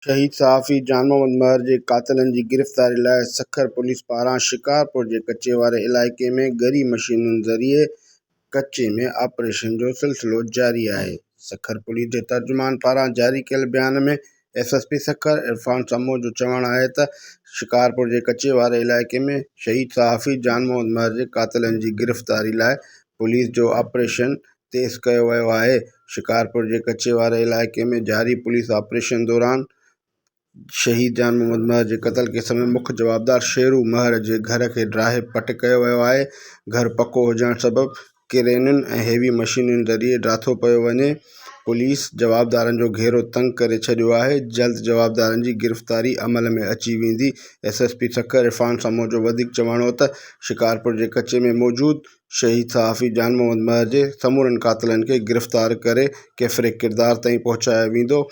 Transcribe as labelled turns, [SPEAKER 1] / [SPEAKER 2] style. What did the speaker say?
[SPEAKER 1] शहीद सहाफ़ी जान मोहम्मद महर जे क़ातिलनि जी गिरफ़्तारी लाइ सखर पुलिस पारां शिकारपुर जे कचे वारे इलाइक़े में ॻरी मशीनुनि ज़रिए कचे में ऑपरेशन जो सिलसिलो जारी आहे। सखर पुलिस जे तर्जुमान पारां जारी कयल बयान में एसएसपी सखर इरफान समो जो चवणु आहे त शिकारपुर जे कचे वारे इलाइक़े में शहीद सहाफ़ी जान मोहम्मद महर जे क़ातिलनि जी गिरफ़्तारी लाइ पुलिस जो ऑपरेशन तेज़ कयो वियो आहे। शिकारपुर जे कचे वारे इलाइक़े में जारी पुलिस ऑपरेशन दौरान शहीद जान मोहम्मद महर जे क़त्ल केस में मुख्य जवाबदार शेरू महर जे घर खे ड्राहे पट कयो वियो आहे। घर पको हुजण सबबि क्रेनुनि ऐं हेवी मशीनुनि ज़रिए ड्राथो पियो वञे। पुलिस जवाबदारनि जो घेरो तंग करे छॾियो आहे। जल्द जवाबदारनि जी गिरफ़्तारी अमल में अची वेंदी। एसएसपी सखर इरफान समो जो वधीक चवणु हो त शिकारपुर जे कचे में मौजूद शहीद सहाफ़ी जान मोहम्मद महर जे समूरनि क़ातिलनि खे गिरफ़्तार करे केफ़िरे किरदार ताईं पहुचायो वेंदो।